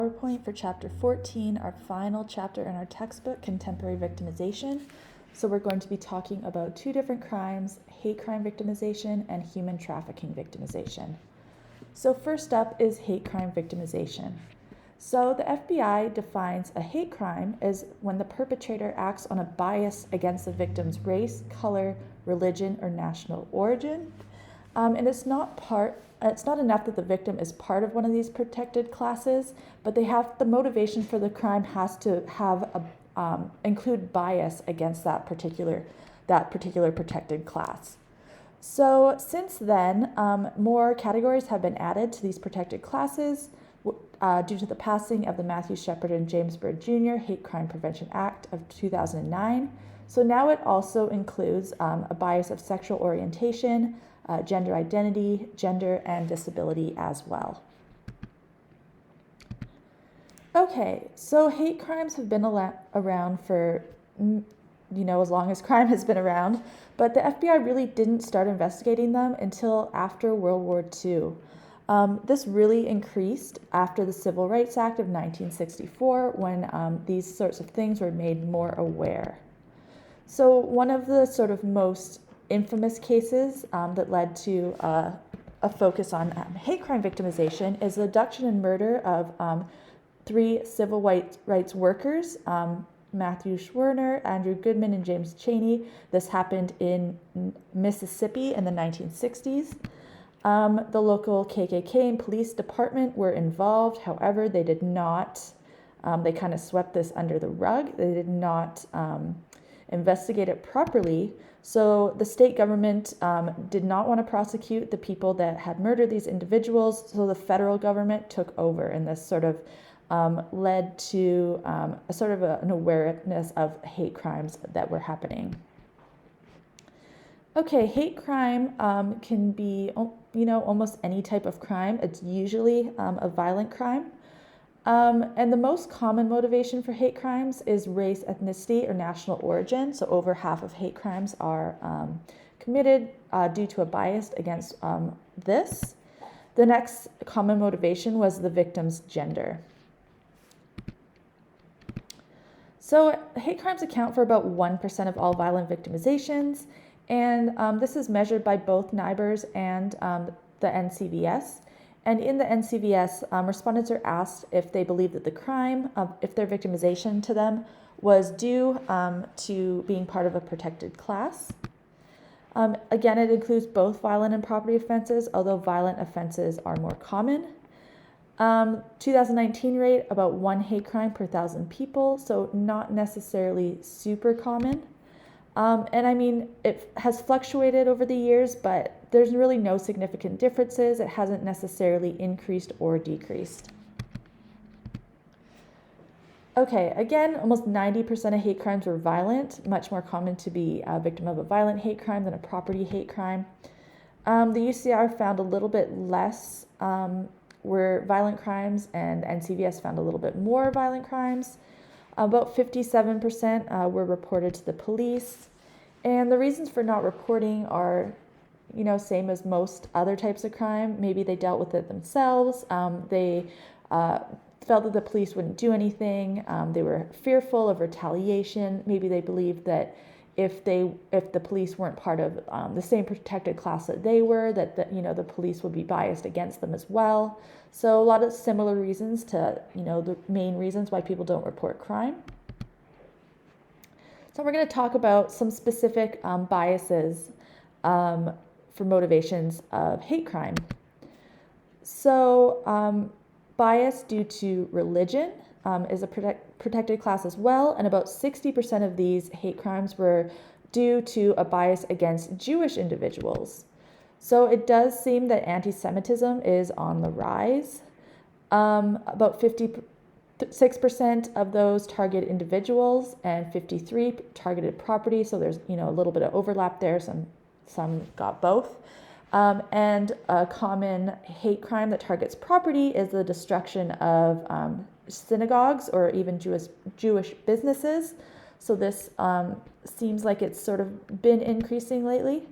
PowerPoint for Chapter 14, our final chapter in our textbook, Contemporary Victimization. So we're going to be talking about two different crimes, hate crime victimization and human trafficking victimization. So first up is hate crime victimization. So the FBI defines a hate crime as when the perpetrator acts on a bias against the victim's race, color, religion, or national origin. And it's not enough that the victim is part of one of these protected classes, but the motivation for the crime has to include bias against that particular protected class. So since then, more categories have been added to these protected classes due to the passing of the Matthew Shepard and James Byrd Jr. Hate Crime Prevention Act of 2009. So now it also includes a bias of sexual orientation, gender identity, gender, and disability as well. Okay, so hate crimes have been around for, as long as crime has been around, but the FBI really didn't start investigating them until after World War II. This really increased after the Civil Rights Act of 1964 when these sorts of things were made more aware. So one of the sort of most infamous cases that led to a focus on hate crime victimization is the abduction and murder of 3 civil rights workers, Matthew Schwerner, Andrew Goodman, and James Chaney. This happened in Mississippi in the 1960s. The local KKK and police department were involved. However, they did not, they kind of swept this under the rug. They did not investigate it properly. So the state government did not want to prosecute the people that had murdered these individuals. So the federal government took over, and this sort of led to an awareness of hate crimes that were happening. Okay, hate crime can be, almost any type of crime. It's usually a violent crime. And the most common motivation for hate crimes is race, ethnicity, or national origin. So over half of hate crimes are committed due to a bias against this. The next common motivation was the victim's gender. So hate crimes account for about 1% of all violent victimizations, and this is measured by both NIBRS and the NCVS. And in the NCVS, respondents are asked if they believe that the crime, if their victimization to them was due to being part of a protected class. Again, it includes both violent and property offenses, although violent offenses are more common. 2019 rate, about 1 hate crime per 1,000 people, so not necessarily super common. It has fluctuated over the years, but there's really no significant differences. It hasn't necessarily increased or decreased. Okay, again, almost 90% of hate crimes were violent, much more common to be a victim of a violent hate crime than a property hate crime. The UCR found a little bit less were violent crimes, and NCVS found a little bit more violent crimes. About 57% were reported to the police. And the reasons for not reporting are, same as most other types of crime. Maybe they dealt with it themselves. They felt that the police wouldn't do anything. They were fearful of retaliation. Maybe they believed that if the police weren't part of the same protected class that they were, that the police would be biased against them as well. So a lot of similar reasons to the main reasons why people don't report crime. So we're going to talk about some specific biases for motivations of hate crime. So bias due to religion is a protected class as well, and about 60% of these hate crimes were due to a bias against Jewish individuals. So it does seem that anti-Semitism is on the rise. About 56% of those target individuals, and 53% targeted property. So there's a little bit of overlap there. Some got both. And a common hate crime that targets property is the destruction of synagogues or even Jewish businesses. So this seems like it's sort of been increasing lately.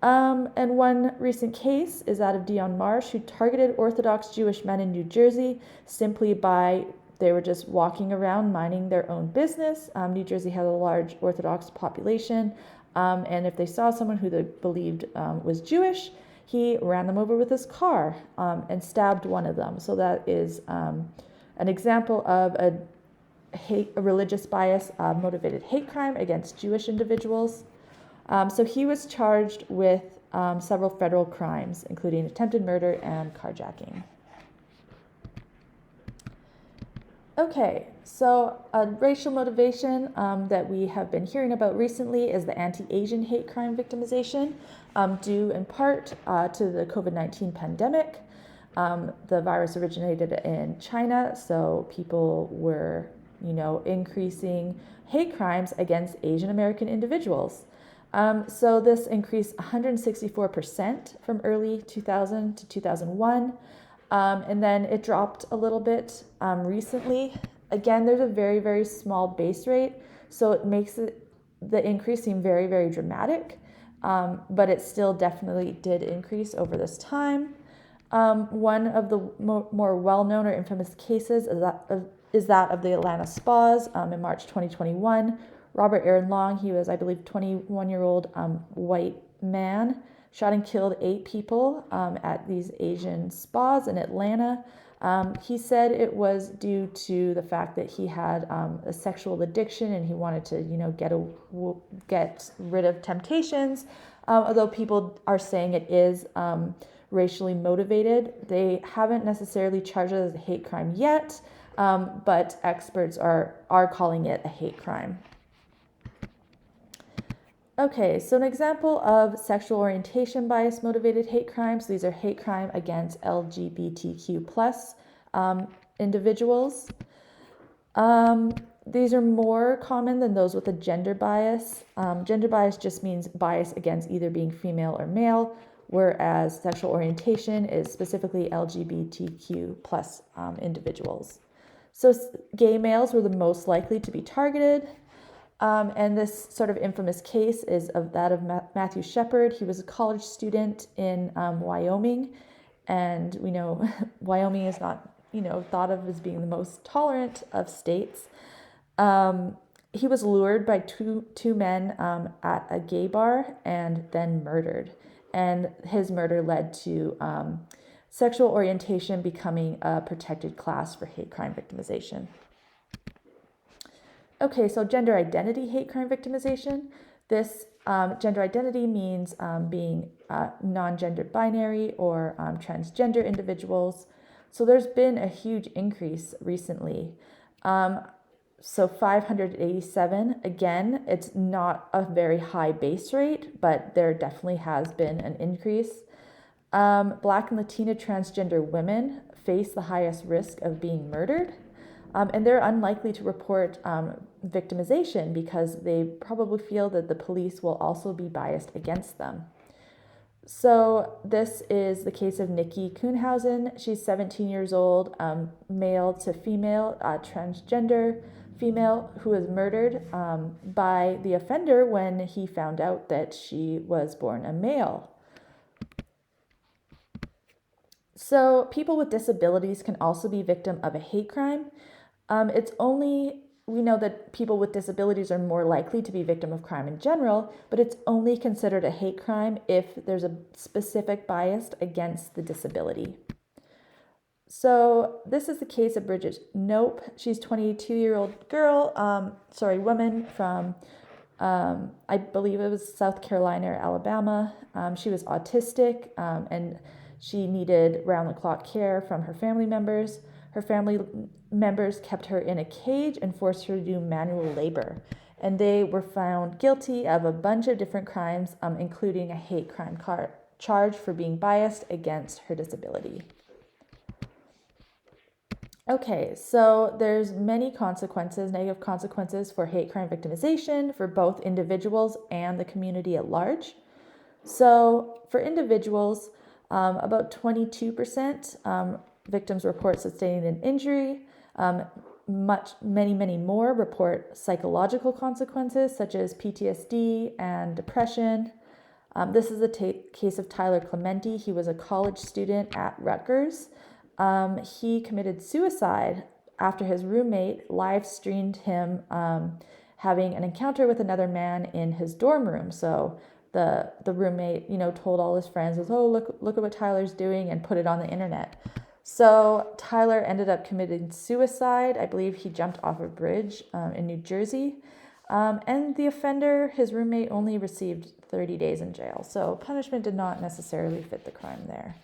And one recent case is that of Dion Marsh, who targeted Orthodox Jewish men in New Jersey simply by they were just walking around minding their own business. New Jersey has a large Orthodox population, and if they saw someone who they believed was Jewish, he ran them over with his car and stabbed one of them. So that is an example of a religious bias motivated hate crime against Jewish individuals. So he was charged with several federal crimes, including attempted murder and carjacking. Okay, so a racial motivation that we have been hearing about recently is the anti-Asian hate crime victimization, due in part to the COVID-19 pandemic. The virus originated in China, so people were, increasing hate crimes against Asian American individuals. So this increased 164% from early 2000 to 2001. And then it dropped a little bit recently. Again, there's a very, very small base rate, so it makes the increase seem very, very dramatic, but it still definitely did increase over this time. One of the more well-known or infamous cases is that of the Atlanta spas in March 2021. Robert Aaron Long, he was, I believe, 21-year-old white man, shot and killed 8 people at these Asian spas in Atlanta. He said it was due to the fact that he had a sexual addiction and he wanted to, get rid of temptations. Although people are saying it is racially motivated, they haven't necessarily charged it as a hate crime yet, but experts are calling it a hate crime. Okay, so an example of sexual orientation bias motivated hate crimes, these are hate crime against LGBTQ plus individuals. These are more common than those with a gender bias. Gender bias just means bias against either being female or male, whereas sexual orientation is specifically LGBTQ plus individuals. So gay males were the most likely to be targeted. And this sort of infamous case is of that of Matthew Shepard. He was a college student in Wyoming, and we know Wyoming is not, thought of as being the most tolerant of states. He was lured by two men at a gay bar and then murdered. And his murder led to sexual orientation becoming a protected class for hate crime victimization. Okay, so gender identity hate crime victimization. This gender identity means being non-gender binary or transgender individuals. So there's been a huge increase recently. So 587, again, it's not a very high base rate, but there definitely has been an increase. Black and Latina transgender women face the highest risk of being murdered. And they're unlikely to report victimization because they probably feel that the police will also be biased against them. So this is the case of Nikki Kuhnhausen. She's 17 years old, male to female, transgender female, who was murdered by the offender when he found out that she was born a male. So people with disabilities can also be victim of a hate crime. We know that people with disabilities are more likely to be victim of crime in general, but it's only considered a hate crime if there's a specific bias against the disability. So this is the case of Bridget Nope. She's a 22-year-old woman from, I believe it was South Carolina or Alabama. She was autistic and she needed round-the-clock care from her family members. Her family members kept her in a cage and forced her to do manual labor. And they were found guilty of a bunch of different crimes, including a hate crime charge for being biased against her disability. Okay, so there's many negative consequences for hate crime victimization for both individuals and the community at large. So for individuals, about 22% victims report sustaining an injury. Many more report psychological consequences such as PTSD and depression. This is the case of Tyler Clementi. He was a college student at Rutgers. He committed suicide after his roommate live streamed him having an encounter with another man in his dorm room. So the roommate, told all his friends, "Oh, look at what Tyler's doing," and put it on the internet. So Tyler ended up committing suicide. I believe he jumped off a bridge in New Jersey. And the offender, his roommate, only received 30 days in jail. So punishment did not necessarily fit the crime there.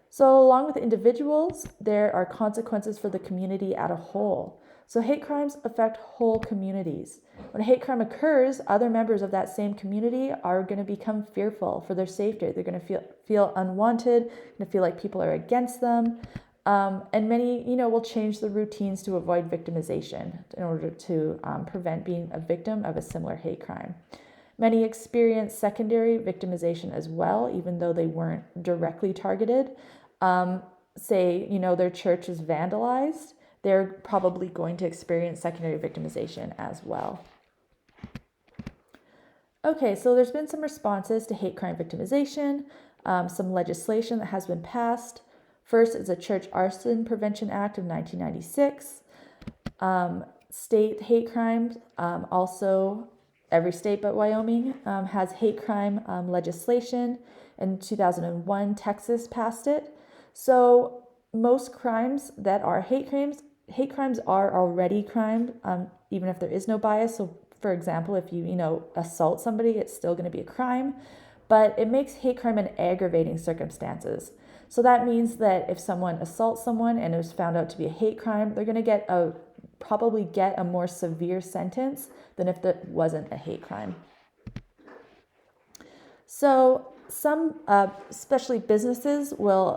So along with individuals, there are consequences for the community as a whole. So hate crimes affect whole communities. When a hate crime occurs, other members of that same community are going to become fearful for their safety. They're going to feel unwanted, going to feel like people are against them. And many, will change the routines to avoid victimization in order to prevent being a victim of a similar hate crime. Many experience secondary victimization as well, even though they weren't directly targeted. Say, their church is vandalized, they're probably going to experience secondary victimization as well. Okay, so there's been some responses to hate crime victimization, some legislation that has been passed. First is the Church Arson Prevention Act of 1996. State hate crimes, also every state but Wyoming has hate crime legislation. In 2001, Texas passed it. So most crimes that are hate crimes are already crime, even if there is no bias. So for example, if you, assault somebody, it's still going to be a crime, but it makes hate crime an aggravating circumstances. So that means that if someone assaults someone and it was found out to be a hate crime, they're going to probably get a more severe sentence than if that wasn't a hate crime. So some, especially businesses, will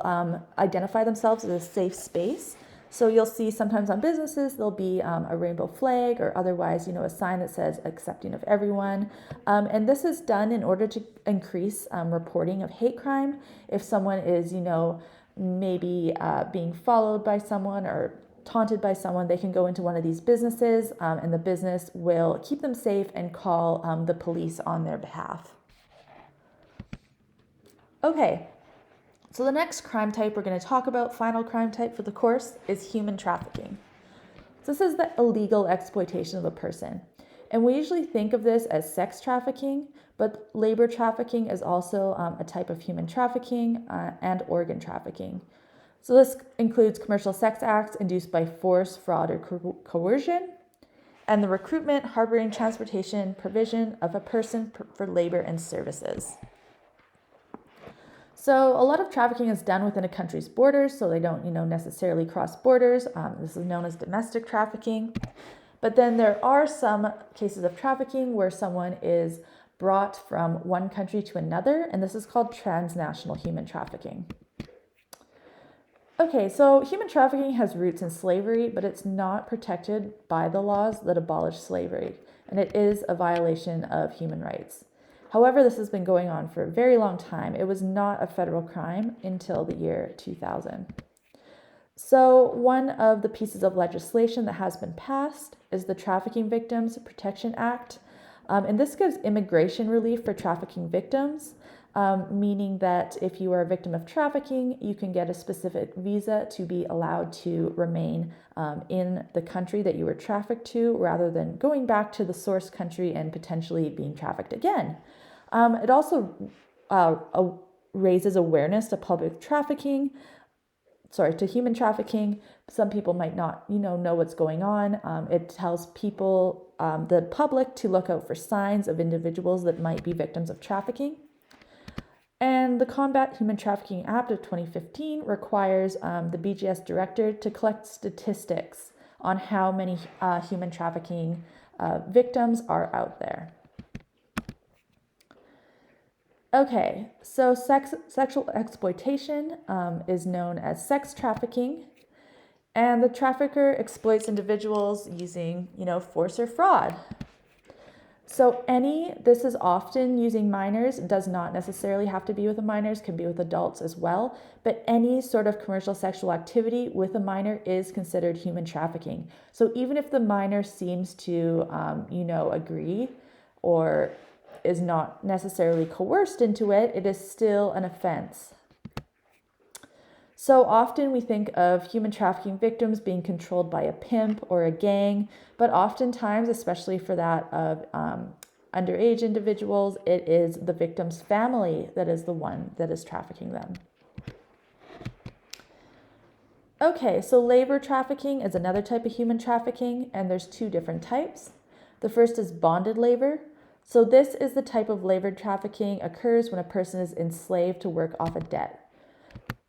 identify themselves as a safe space. So you'll see sometimes on businesses, there'll be a rainbow flag or otherwise, a sign that says accepting of everyone. And this is done in order to increase reporting of hate crime. If someone is, maybe being followed by someone or taunted by someone, they can go into one of these businesses and the business will keep them safe and call the police on their behalf. Okay. So the next crime type we're going to talk about, final crime type for the course, is human trafficking. So this is the illegal exploitation of a person. And we usually think of this as sex trafficking, but labor trafficking is also a type of human trafficking and organ trafficking. So this includes commercial sex acts induced by force, fraud, or coercion, and the recruitment, harboring, transportation, provision of a person for labor and services. So a lot of trafficking is done within a country's borders, so they don't, necessarily cross borders. This is known as domestic trafficking. But then there are some cases of trafficking where someone is brought from one country to another, and this is called transnational human trafficking. Okay, so human trafficking has roots in slavery, but it's not protected by the laws that abolish slavery, and it is a violation of human rights. However, this has been going on for a very long time. It was not a federal crime until the year 2000. So one of the pieces of legislation that has been passed is the Trafficking Victims Protection Act. And this gives immigration relief for trafficking victims, meaning that if you are a victim of trafficking, you can get a specific visa to be allowed to remain in the country that you were trafficked to, rather than going back to the source country and potentially being trafficked again. It also raises awareness to to human trafficking. Some people might not, know what's going on. It tells people, the public, to look out for signs of individuals that might be victims of trafficking. And the Combat Human Trafficking Act of 2015 requires the BGS director to collect statistics on how many human trafficking victims are out there. Okay, so sexual exploitation is known as sex trafficking, and the trafficker exploits individuals using, force or fraud. So this is often using minors, does not necessarily have to be with the minors, can be with adults as well, but any sort of commercial sexual activity with a minor is considered human trafficking. So even if the minor seems to, agree or is not necessarily coerced into it, it is still an offense. So often we think of human trafficking victims being controlled by a pimp or a gang, but oftentimes, especially for that of underage individuals, it is the victim's family that is the one that is trafficking them. Okay, so labor trafficking is another type of human trafficking, and there's two different types. The first is bonded labor. So this is the type of labor trafficking occurs when a person is enslaved to work off a debt.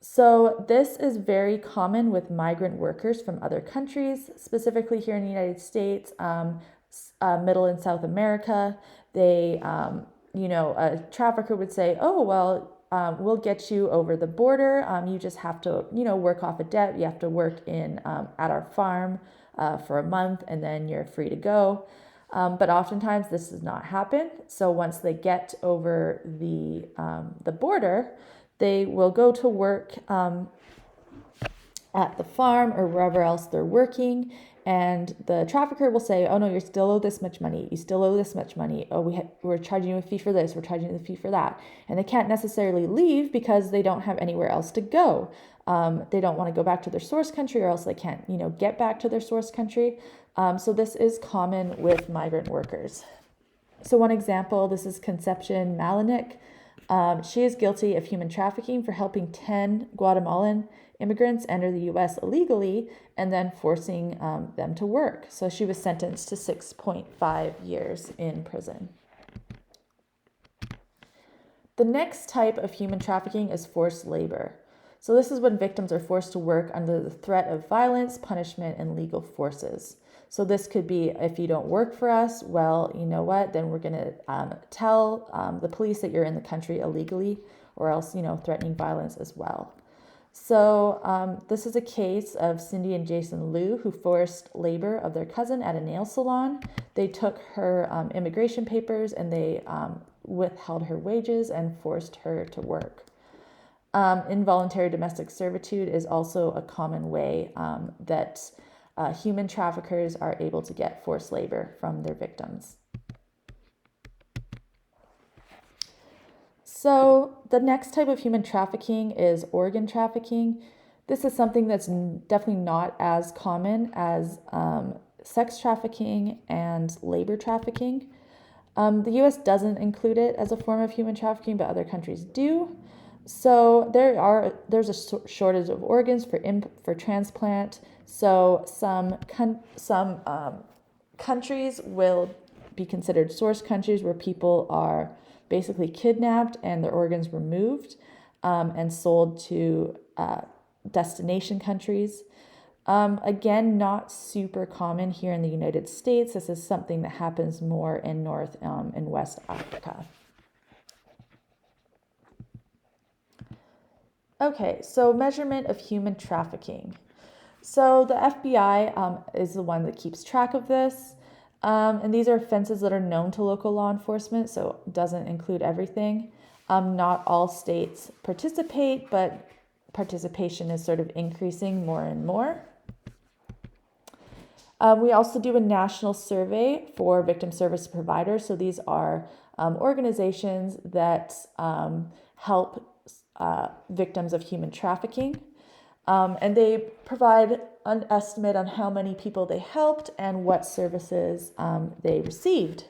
So this is very common with migrant workers from other countries, specifically here in the United States, Middle and South America. They, a trafficker would say, oh, well, we'll get you over the border. You just have to, work off a debt. You have to work in at our farm for a month, and then you're free to go. But oftentimes this does not happen. So once they get over the border, they will go to work at the farm or wherever else they're working, and the trafficker will say, oh no, you still owe this much money, you still owe this much money, oh we're charging you a fee for this, we're charging you a fee for that. And they can't necessarily leave because they don't have anywhere else to go. They don't want to go back to their source country, or else they can't get back to their source country. So this is common with migrant workers. So one example, this is Concepcion Malinik. She is guilty of human trafficking for helping 10 Guatemalan immigrants enter the U.S. illegally and then forcing them to work. So she was sentenced to 6.5 years in prison. The next type of human trafficking is forced labor. So this is when victims are forced to work under the threat of violence, punishment, and legal forces. So this could be, if you don't work for us, well, you know what, then we're going to tell the police that you're in the country illegally, or else, threatening violence as well. So this is a case of Cindy and Jason Liu, who forced labor of their cousin at a nail salon. They took her immigration papers and they withheld her wages and forced her to work. Involuntary domestic servitude is also a common way that human traffickers are able to get forced labor from their victims. So the next type of human trafficking is organ trafficking. This is something that's definitely not as common as sex trafficking and labor trafficking. The U.S. doesn't include it as a form of human trafficking, but other countries do. So there's a shortage of organs for transplant. So some countries will be considered source countries where people are basically kidnapped and their organs removed and sold to destination countries. Again, not super common here in the United States. This is something that happens more in North and West Africa. Okay, so measurement of human trafficking. So the FBI is the one that keeps track of this. And these are offenses that are known to local law enforcement, so it doesn't include everything. Not all states participate, but participation is sort of increasing more and more. We also do a national survey for victim service providers. So these are organizations that help victims of human trafficking. And they provide an estimate on how many people they helped and what services they received.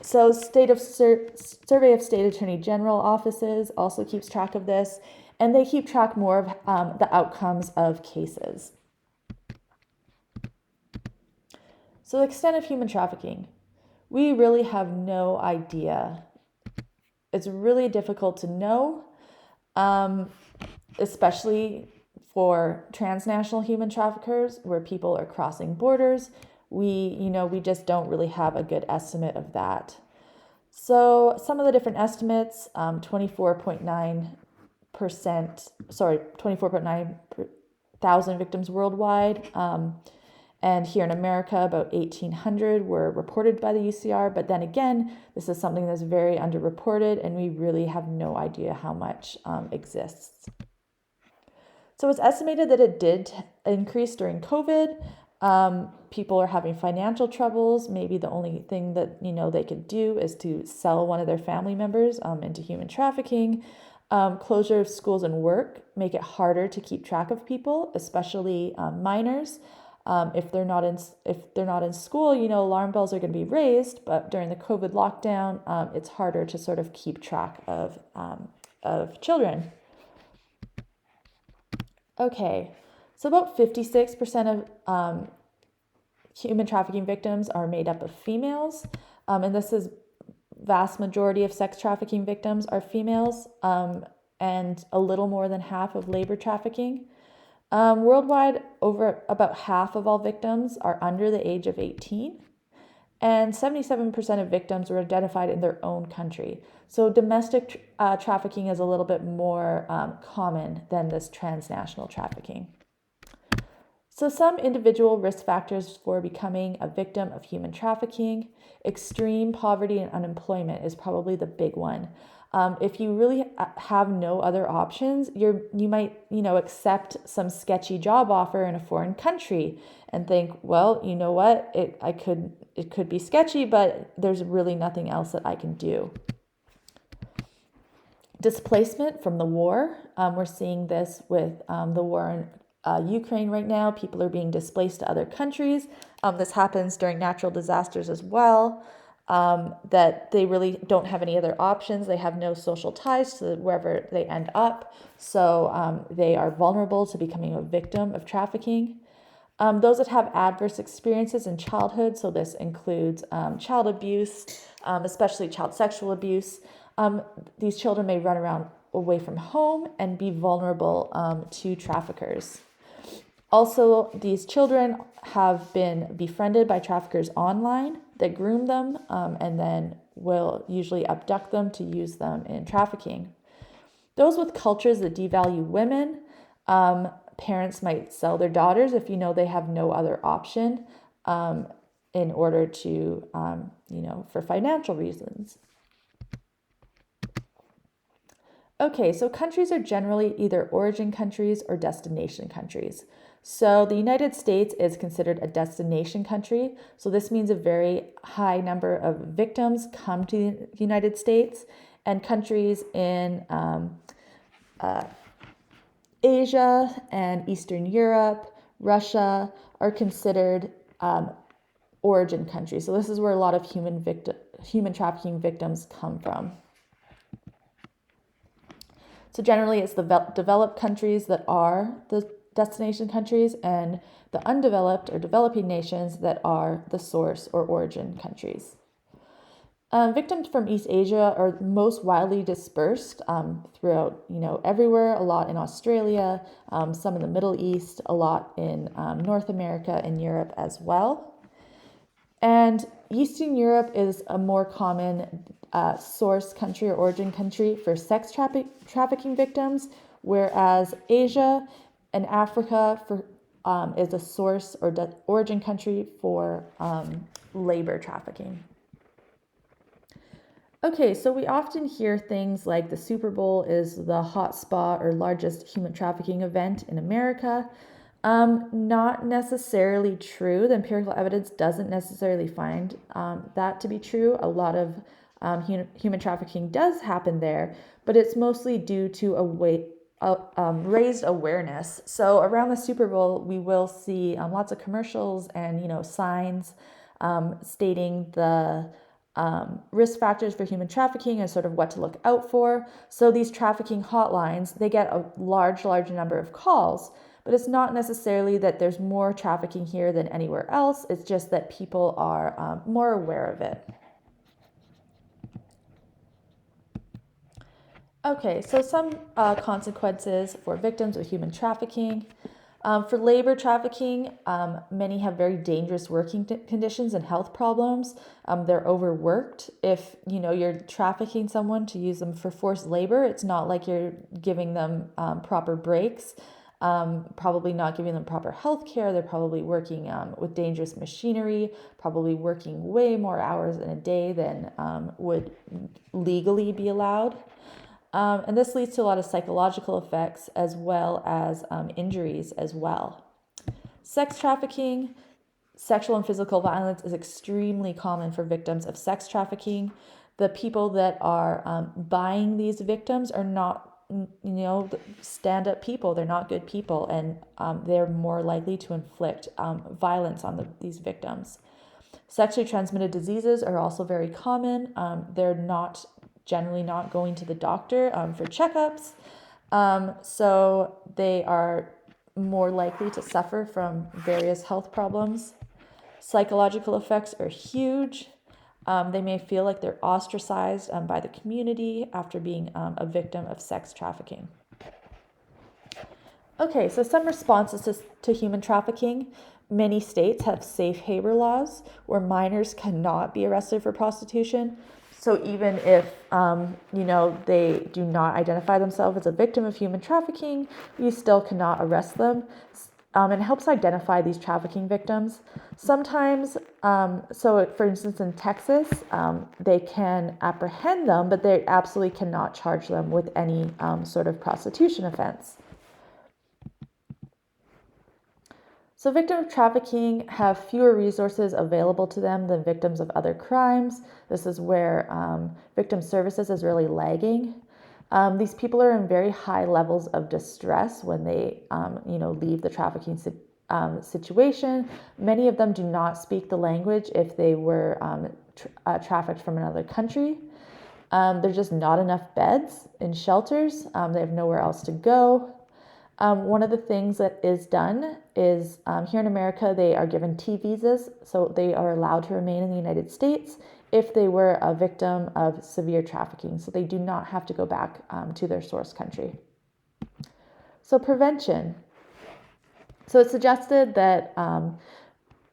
So Survey of State Attorney General offices also keeps track of this, and they keep track more of the outcomes of cases. So the extent of human trafficking, we really have no idea. It's really difficult to know, especially for transnational human traffickers where people are crossing borders. We just don't really have a good estimate of that. So some of the different estimates, 24.9 thousand victims worldwide. And here in America, about 1,800 were reported by the UCR. But then again, this is something that's very underreported, and we really have no idea how much exists. So it's estimated that it did increase during COVID. People are having financial troubles. Maybe the only thing that they could do is to sell one of their family members into human trafficking. Closure of schools and work make it harder to keep track of people, especially minors. If they're not in school, alarm bells are going to be raised. But during the COVID lockdown, it's harder to sort of keep track of children. Okay, so about 56% of human trafficking victims are made up of females, and this is vast majority of sex trafficking victims are females, and a little more than half of labor trafficking. Worldwide, over about half of all victims are under the age of 18, and 77% of victims were identified in their own country. So domestic trafficking is a little bit more common than this transnational trafficking. So some individual risk factors for becoming a victim of human trafficking: extreme poverty and unemployment is probably the big one. If you really have no other options, you might accept some sketchy job offer in a foreign country and think, well, you know what, it could be sketchy, but there's really nothing else that I can do. Displacement from the war. We're seeing this with the war in Ukraine right now. People are being displaced to other countries. This happens during natural disasters as well. That they really don't have any other options. They have no social ties to wherever they end up. So they are vulnerable to becoming a victim of trafficking. Those that have adverse experiences in childhood, so this includes child abuse, especially child sexual abuse. These children may run around away from home and be vulnerable to traffickers. Also, these children have been befriended by traffickers online that groom them and then will usually abduct them to use them in trafficking. Those with cultures that devalue women, parents might sell their daughters if they have no other option in order to, for financial reasons. Okay, so countries are generally either origin countries or destination countries. So the United States is considered a destination country. So this means a very high number of victims come to the United States, and countries in Asia and Eastern Europe, Russia are considered origin countries. So this is where a lot of human trafficking victims come from. So generally, it's the developed countries that are the destination countries, and the undeveloped or developing nations that are the source or origin countries. Victims from East Asia are most widely dispersed throughout, everywhere. A lot in Australia, some in the Middle East, a lot in North America and Europe as well. And Eastern Europe is a more common source country or origin country for sex trafficking victims, whereas Asia and Africa is a source or origin country for labor trafficking. Okay, so we often hear things like the Super Bowl is the hot spot or largest human trafficking event in America. Not necessarily true. The empirical evidence doesn't necessarily find that to be true. A lot of human trafficking does happen there, but it's mostly due to raised awareness. So around the Super Bowl, we will see lots of commercials and signs stating the risk factors for human trafficking and sort of what to look out for. So these trafficking hotlines, they get a large number of calls, but it's not necessarily that there's more trafficking here than anywhere else. It's just that people are more aware of it. Okay, so some consequences for victims of human trafficking. For labor trafficking, many have very dangerous working conditions and health problems. They're overworked. If you're trafficking someone to use them for forced labor, it's not like you're giving them proper breaks, probably not giving them proper health care. They're probably working with dangerous machinery, probably working way more hours in a day than would legally be allowed. And this leads to a lot of psychological effects as well as injuries as well. Sex trafficking. sexual and physical violence is extremely common for victims of sex trafficking. The people that are buying these victims are not, stand-up people. They're not good people, and they're more likely to inflict violence on these victims. Sexually transmitted diseases are also very common. They're generally not going to the doctor for checkups, so they are more likely to suffer from various health problems. Psychological effects are huge. They may feel like they're ostracized by the community after being a victim of sex trafficking. Okay, so some responses to human trafficking. Many states have safe harbor laws where minors cannot be arrested for prostitution. So even if, they do not identify themselves as a victim of human trafficking, you still cannot arrest them. It helps identify these trafficking victims. Sometimes, for instance, in Texas, they can apprehend them, but they absolutely cannot charge them with any sort of prostitution offense. So victims of trafficking have fewer resources available to them than victims of other crimes. This is where victim services is really lagging. These people are in very high levels of distress when they, leave the trafficking situation. Many of them do not speak the language if they were trafficked from another country. There's just not enough beds in shelters. They have nowhere else to go. One of the things that is done is here in America, they are given T visas, so they are allowed to remain in the United States if they were a victim of severe trafficking. So they do not have to go back to their source country. So prevention. So it's suggested that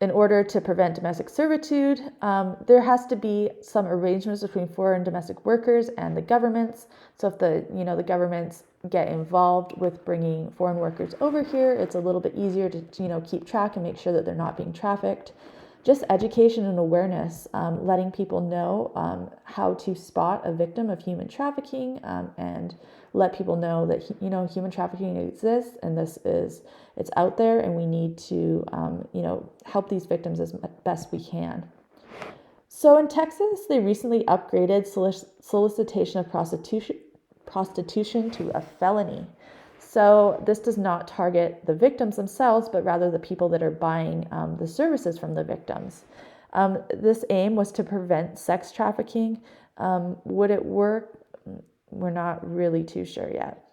in order to prevent domestic servitude, there has to be some arrangements between foreign domestic workers and the governments. So if the governments get involved with bringing foreign workers over here, it's a little bit easier to keep track and make sure that they're not being trafficked. Just education and awareness, letting people know how to spot a victim of human trafficking, and let people know that human trafficking exists, and it's out there, and we need to help these victims as best we can. So in Texas, they recently upgraded solicitation of prostitution to a felony. So this does not target the victims themselves, but rather the people that are buying the services from the victims. This aim was to prevent sex trafficking. Would it work? We're not really too sure yet.